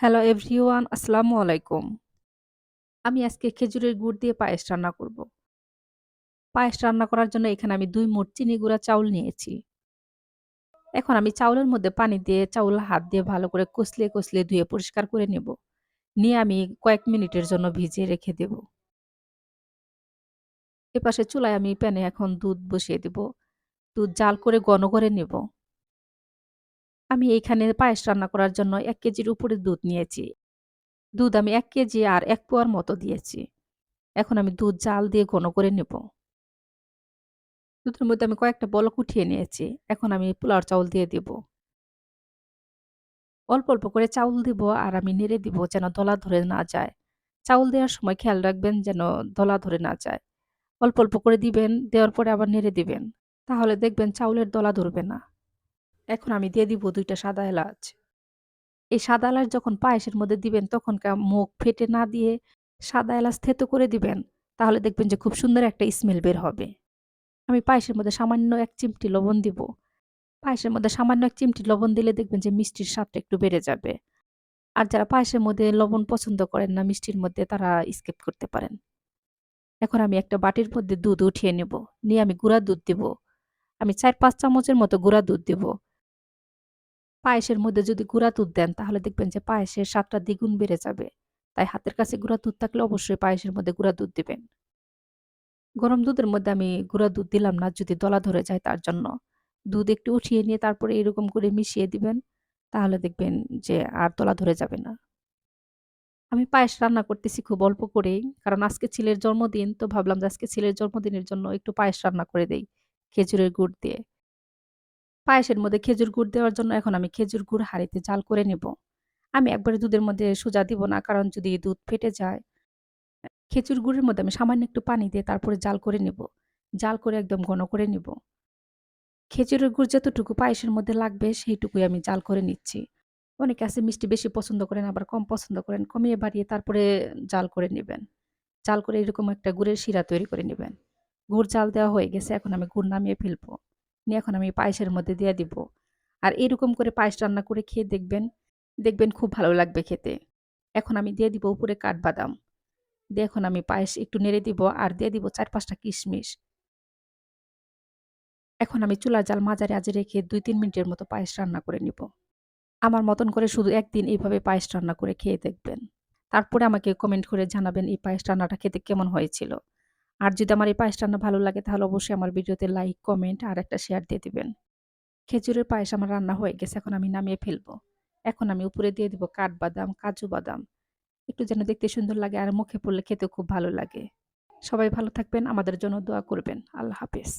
Hello everyone, আসসালামু আলাইকুম। আমি আজকে খেজুরের গুড় দিয়ে পায়েস রান্না করব। পায়েস রান্না করার জন্য এখানে আমি ২ মুঠ চিনি গুঁড়া চাউল নিয়েছি। এখন আমি চাউলের মধ্যে পানি দিয়ে চাউল হাত দিয়ে ভালো করে কষলিয়ে ধুয়ে পরিষ্কার করে নেব। নিয়ে আমি কয়েক মিনিটের জন্য ভিজিয়ে রেখে দেব। এপাশে চুলায় আমি প্যানে এখন দুধ বসিয়ে দেব। দুধ জাল করে ঘন করে নেব। আমি এইখানে পায়েস রান্না করার জন্য ১ কেজির উপরে দুধ নিয়েছি। দুধ আমি ১ কেজি আর ১ পোয়ার মতো দিয়েছি। এখন আমি দুধ জাল দিয়ে ঘন করে নেব। দুধের মধ্যে আমি কয়েকটা বলক উঠিয়ে নিয়েছি। এখন আমি পোলাওর চাউল দিয়ে দিব। অল্প করে চাউল দিব আর আমি নেড়ে দিব যেন দলা ধরে না যায়। চাউল দেওয়ার সময় খেয়াল রাখবেন যেন দলা ধরে না যায়। অল্প করে দিবেন, দেওয়ার পরে আবার নেড়ে দিবেন। তাহলে দেখবেন চাউলের দলা ধরবে না। এখন আমি দিয়ে দিব ২ টা সাদা এলাচ। এই সাদা এলাচ যখন পায়েসের মধ্যে দিবেন তখন মুখ ফেটে না দিয়ে সাদা এলাচ থেতো করে দিবেন। তাহলে দেখবেন যে খুব সুন্দর একটা স্মেল বের হবে। আমি পায়েসের মধ্যে সামান্য ১ চিমটি লবণ দিব। পায়েসের মধ্যে সামান্য ১ চিমটি লবণ দিলে দেখবেন যে মিষ্টির স্বাদটা একটু বেড়ে যাবে। আর যারা পায়েসের মধ্যে লবণ পছন্দ করেন না মিষ্টির মধ্যে তারা স্কিপ করতে পারেন। এখন আমি একটা বাটির মধ্যে দুধ উঠিয়ে নেব। নিয়ে আমি গুঁড়া দুধ দিব। আমি ৪-৫ চামচের মতো গুঁড়া দুধ দিব। পায়েসের মধ্যে যদি গুঁড়া দুধ দেন তাহলে দেখবেন যে পায়েসের স্বাদটা দ্বিগুণ বেড়ে যাবে। তাই হাতের কাছে গুঁড়া দুধ থাকলে অবশ্যই পায়েসের মধ্যে গুঁড়া দুধ দিবেন। গরম দুধের মধ্যে আমি গুঁড়া দুধ দিলাম না যদি দলা ধরে যায় তার জন্য। দুধ একটু উঠিয়ে নিয়ে তারপরে এরকম করে মিশিয়ে দিবেন। তাহলে দেখবেন যে আর দলা ধরে যাবে না। আমি পায়েস রান্না করতেছি খুব অল্প করেই। কারণ আজকে ছেলের জন্মদিন তো ভাবলাম যে আজকে ছেলের জন্মদিনের জন্য একটু পায়েস রান্না করে দেই খেজুরের গুড় দিয়ে। পায়েসের মধ্যে খেজুর গুড় দেওয়ার জন্য এখন আমি খেজুর গুড় হাঁড়িতে জাল করে নেব। আমি একবারে দুধের মধ্যে সোজা দিব না কারণ যদি দুধ ফেটে যায় খেজুর গুড়ের মধ্যে আমি সামান্য একটু পানি দিয়ে তারপরে জাল করে নেব। জাল করে একদম ঘন করে নিব। খেজুরের গুড় যতটুকু পায়েসের মধ্যে লাগবে সেইটুকুই আমি জাল করে নিচ্ছি। অনেকে আছে মিষ্টি বেশি পছন্দ করেন আবার কম পছন্দ করেন। কমিয়ে বাড়িয়ে তারপরে জাল করে নিবেন। জাল করে এরকম একটা গুড়ের শিরা তৈরি করে নিবেন। গুড় জাল দেওয়া হয়ে গেছে এখন আমি গুড় নামিয়ে ফেলবো। নিয়ে এখন আমি পায়েসের মধ্যে দিয়ে দিব। আর এরকম করে পায়েস রান্না করে খেয়ে দেখবেন, দেখবেন খুব ভালো লাগবে খেতে। এখন আমি দিয়ে দিব উপরে কাঠবাদাম। দিয়ে এখন আমি পায়েস একটু নেড়ে দিব আর দিয়ে দিব ৪-৫ টা কিশমিশ। এখন আমি চুলার জাল মাঝারি আঁচে রেখে ২-৩ মিনিটের মতো পায়েস রান্না করে নিব। আমার মতন করে শুধু একদিন এইভাবে পায়েস রান্না করে খেয়ে দেখবেন। তারপরে আমাকে কমেন্ট করে জানাবেন এই পায়েস রান্নাটা খেতে কেমন হয়েছিল। আর যদি আমার এই পায়েস রান্না ভালো লাগে তাহলে অবশ্যই আমার ভিডিওতে লাইক, কমেন্ট আর একটা শেয়ার দিয়ে দিবেন। খেজুরের পায়েস আমার রান্না হয়ে গেছে। এখন আমি নামিয়ে ফেলবো। এখন আমি উপরে দিয়ে দিব কাঠবাদাম, কাজু বাদাম। একটু যেন দেখতে সুন্দর লাগে আর মুখে পড়লে খেতেও খুব ভালো লাগে। সবাই ভালো থাকবেন, আমাদের জন্য দোয়া করবেন। আল্লাহ হাফেজ।